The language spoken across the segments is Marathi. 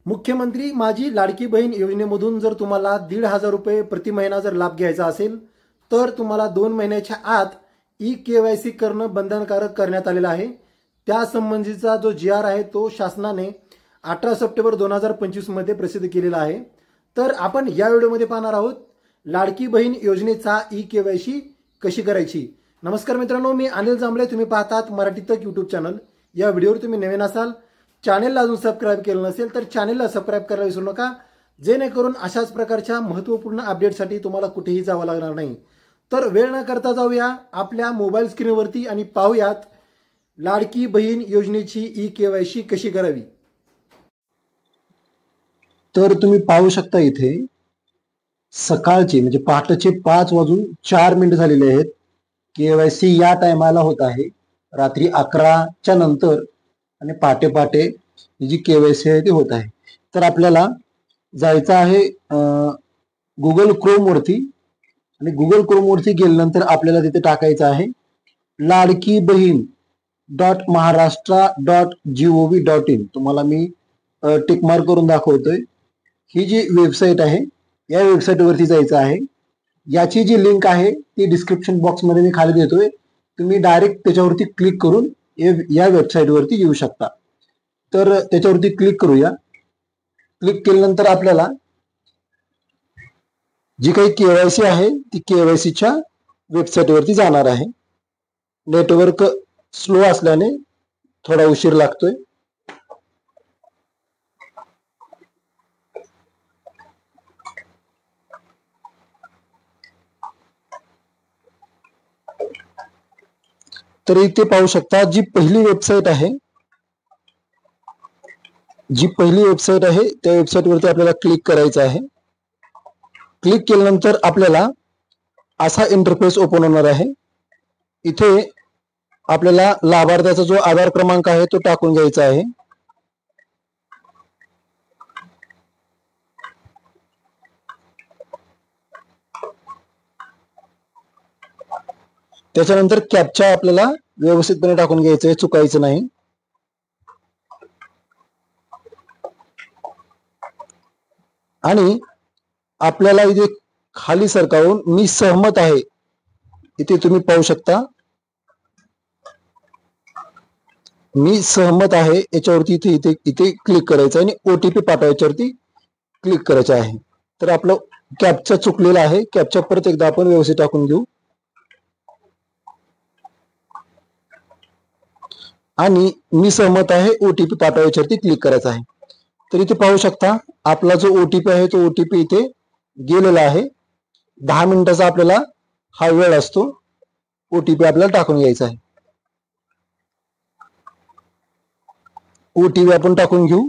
मुख्यमंत्री माझी लाडकी बहीण योजनेमधून जर तुम्हाला 1,500 रुपये प्रति महिना जर लाभ घ्यायचा असेल तर तुम्हाला 2 महिन्याच्या आत ई-KYC करणं बंधनकारक करण्यात आलेलं आहे। त्यासंबंधीचा जो GR आहे तो शासनाने 18 सप्टेंबर 2025 मध्ये प्रसिद्ध केलेला आहे। तर आपण या व्हिडिओमध्ये पाहणार आहोत लाडकी बहीण योजनेचा ई-KYC कशी करायची। नमस्कार मित्रांनो, मी अनिल जांभळे, तुम्ही पाहतात मराठी तक यूट्यूब चॅनल। या व्हिडिओवर तुम्ही नवीन असाल, चॅनलला अजून सबस्क्राइब केलं नसेल तर चॅनलला सबस्क्राइब करायला विसरू नका, जेणेकरून अशाच प्रकारच्या महत्त्वपूर्ण अपडेटसाठी तुम्हाला कुठेही जावं लागणार नाही। तर वेळ न करता जाऊया आपल्या मोबाईल स्क्रीनवरती आणि पाहूयात लाडकी बहीण योजनेची ई-KYC कशी करावी। तर तुम्ही पाहू शकता इथे सकाळचे म्हणजे पहाटेचे 5:04 झालेले आहेत। KYC या टायमाला होत आहे रात्री 11च्या नंतर आणि पहाटे पहाटे जी KYC आहे ती होत आहे। तर आपल्याला जायचं आहे गुगल क्रोम वरती आणि गुगल क्रोम वरती गेल्यानंतर आपल्याला तिथे टाकायचं आहे लाडकी बहीण .महाराष्ट्र.gov.in। तुम्हाला मी टिक मार्क करून दाखवतोय। ही जी वेबसाईट आहे या वेबसाईट वरती जायचं आहे। याची जी लिंक आहे ती डिस्क्रिप्शन बॉक्स मध्ये मी खाली देतोय, तुम्ही डायरेक्ट त्याच्यावरती क्लिक करून या वेबसाईट वरती येऊ शकता। तर त्याच्यावरती क्लिक करूया। क्लिक केल्यानंतर आपल्याला जी काही KYC आहे ती KYC च्या वेबसाईट वरती जाणार आहे। नेटवर्क स्लो असल्याने थोडा उशीर लागतोय। तर इथे पाहू शकता जी पहिली वेबसाईट आहे त्या वेबसाईट वरती आपल्याला क्लिक करायचं आहे। क्लिक केल्यानंतर आपल्याला असा इंटरफेस ओपन होणार आहे। इथे आपल्याला लाभार्थ्याचा जो आधार क्रमांक आहे तो टाकून घ्यायचा आहे। त्याच्यानंतर कॅप्चा आपल्याला व्यवस्थितपणे टाकून घ्यायचं आहे, चुकायचं नाही। आणि आपल्याला इथे खाली सरकावून मी सहमत आहे इथे तुम्ही पाहू शकता, मी सहमत आहे याच्यावरती इथे क्लिक करायचं आणि OTP पाठवायच्यावरती क्लिक करायचं आहे। तर आपलं कॅप्चा चुकलेला आहे, कॅप्चा परत एकदा आपण व्यवस्थित टाकून घेऊ आणि मी सहमत आहे OTP पाठवायच्यावरती क्लिक करायचं आहे। तर इथे पाहू शकता आपला जो OTP आहे तो OTP इथे गेलेला आहे। 10 मिनिटाचा आपल्याला हा वेळ असतो OTP आपल्याला टाकून घ्यायचा आहे। OTP आपण टाकून घेऊ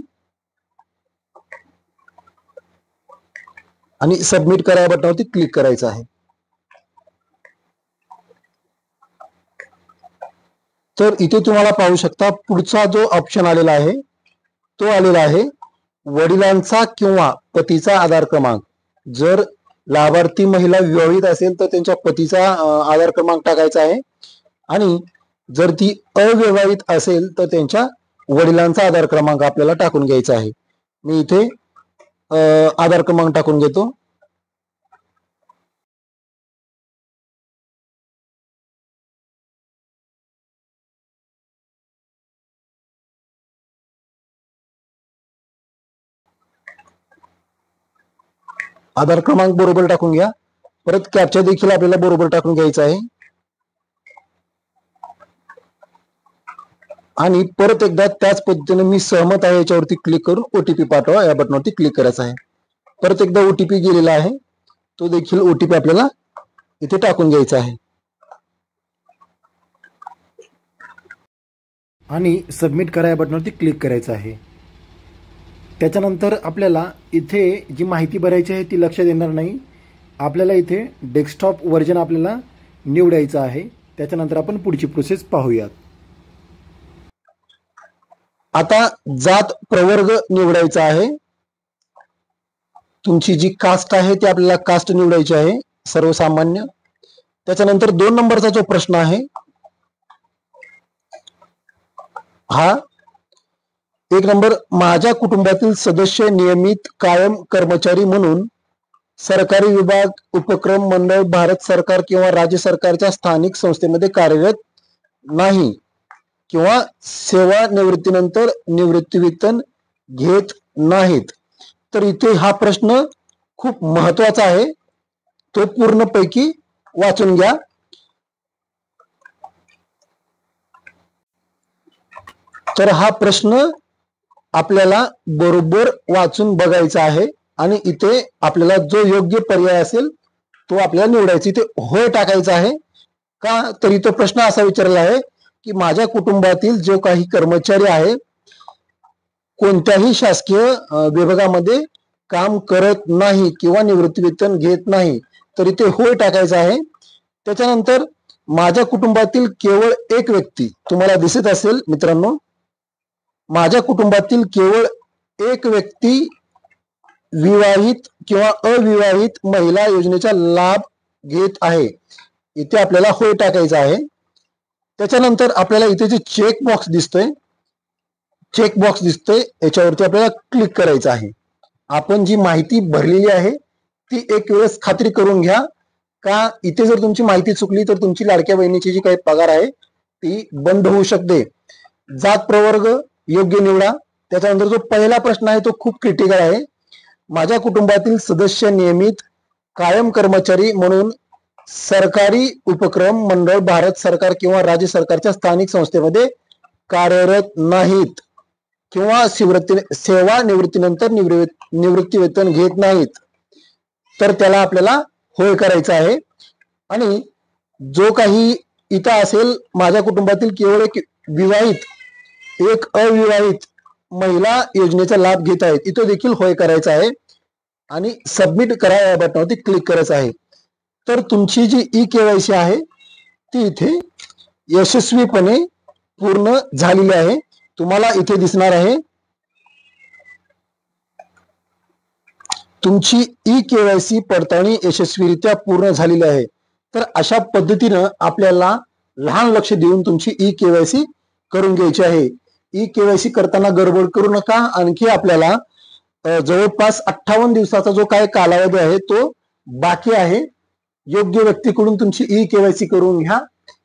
आणि सबमिट करा या बटनावरती क्लिक करायचं आहे। तर इथे तुम्हाला पाहू शकता पुढचा जो ऑप्शन आलेला आहे तो आलेला आहे वडिलांचा किंवा पतीचा आधार क्रमांक। जर लाभार्थी महिला विवाहित असेल तर त्यांच्या पतीचा आधार क्रमांक टाकायचा आहे आणि जर ती अविवाहित असेल तर त्यांच्या वडिलांचा आधार क्रमांक आपल्याला टाकून घ्यायचा आहे। मी इथे आधार क्रमांक टाकून घेतो। आधार क्रमांक बरोबर टाकून घ्या। परत कॅप्चा देखील आपल्याला बरोबर टाकून घ्यायचा आहे आणि परत एकदा त्याच पद्धतीने मी सहमत आहे याच्यावरती क्लिक करून OTP पाठवा या बटनावरती क्लिक करायचं आहे। परत एकदा OTP गेलेला आहे, तो देखील OTP आपल्याला इथे टाकून घ्यायचा आहे आणि सबमिट करा या बटनावरती क्लिक करायचं आहे। त्याच्यानंतर आपल्याला इथे जी माहिती भरायची आहे ती लक्षात येणार नाही, आपल्याला इथे डेस्कटॉप व्हर्जन आपल्याला निवडायचं आहे। त्याच्यानंतर आपण पुढची प्रोसेस पाहूयात। आता जात प्रवर्ग निवडायचा आहे। तुमची जी कास्ट आहे ती आपल्याला कास्ट निवडायची आहे, सर्वसामान्य। त्याच्यानंतर 2 नंबरचा जो प्रश्न आहे हा एक नंबर, माझ्या कुटुंबातील सदस्य नियमित कायम कर्मचारी म्हणून सरकारी विभाग, उपक्रम, मंडळ, भारत सरकार किंवा राज्य सरकारच्या स्थानिक संस्थेमध्ये कार्यरत नाही किंवा सेवानिवृत्तीनंतर निवृत्तीवेतन घेत नाहीत. तर इथे हा प्रश्न खूप महत्वाचा आहे, तो पूर्णपैकी वाचून घ्या. तर हा प्रश्न आपल्याला बरोबर वाचून बघायचा आहे आणि इथे आपल्याला जो योग्य पर्याय असेल तो आपल्याला निवडायचा. इथे होय टाकायचा आहे. का तर इथे प्रश्न असा विचारला आहे की माझ्या कुटुंबातील जो काही कर्मचारी आहे कोणत्याही शासकीय विभागामध्ये काम करत नाही किंवा निवृत्तीवेतन घेत नाही, तर इथे होय टाकायचं आहे. त्याच्यानंतर माझ्या कुटुंबातील केवळ एक व्यक्ती, तुम्हाला दिसत असेल मित्रांनो, माझ्या कुटुंबातील केवळ एक व्यक्ती विवाहित किंवा अविवाहित महिला योजनेचा लाभ घेत आहे, इथे आपल्याला होय टाकायचं आहे. त्याच्यानंतर आपल्याला इथे जे चेक बॉक्स दिसतोय याच्यावरती आपल्याला क्लिक करायचं आहे. आपण जी माहिती भरलेली आहे ती एक वेळेस खात्री करून घ्या. का इथे जर तुमची माहिती चुकली तर तुमची लाडक्या बहिणीची जी काही पगार आहे ती बंद होऊ शकते. जात प्रवर्ग योग्य निवडा. त्याच्यानंतर जो पहिला प्रश्न आहे तो खूप क्रिटिकल आहे. माझ्या कुटुंबातील सदस्य नियमित कायम कर्मचारी म्हणून सरकारी उपक्रम, मंडळ, भारत सरकार किंवा राज्य सरकारच्या स्थानिक संस्थेमध्ये कार्यरत नाहीत किंवा सेवानिवृत्तीनंतर निवृत्तीवेतन घेत नाहीत, तर त्याला आपल्याला होय करायचं आहे. आणि जो काही इथं असेल माझ्या कुटुंबातील केवळ एक विवाहित, एक अविवाहित महिला योजनेचा लाभ घेत आहेत, इथं देखील होय करायचं आहे आणि सबमिट करा या बटनावरती क्लिक करायचं आहे. तर तुमची जी ई-केवायसी आहे ती इथे यशस्वीपणे पूर्ण झालेली आहे. तुम्हाला इथे दिसणार आहे तुमची ई-केवायसी पडताळणी यशस्वीरित्या पूर्ण झालेली आहे. तर अशा पद्धतीनं आपल्याला लहान लक्ष देऊन तुमची ई-केवायसी करून घ्यायची आहे. ई-केवायसी करताना गडबड करू नका. आणखी आपल्याला जवळपास 58 दिवसाचा जो काही कालावधी आहे तो बाकी आहे. योग्य व्यक्तीकडून तुमची ई-केवायसी करून घ्या.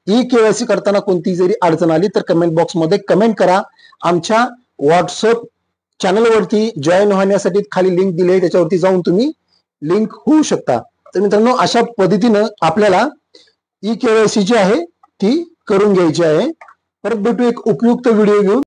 ई-केवायसी करताना कोणती जरी अडचण आली तर कमेंट बॉक्समध्ये कमेंट करा. आमच्या व्हॉट्सअप चॅनलवरती जॉईन होण्यासाठी खाली लिंक दिली आहे, त्याच्यावरती जाऊन तुम्ही लिंक होऊ शकता. तर मित्रांनो, अशा पद्धतीनं आपल्याला ई-केवायसी जी आहे ती करून घ्यायची आहे. परत भेटू एक उपयुक्त व्हिडिओ घेऊन.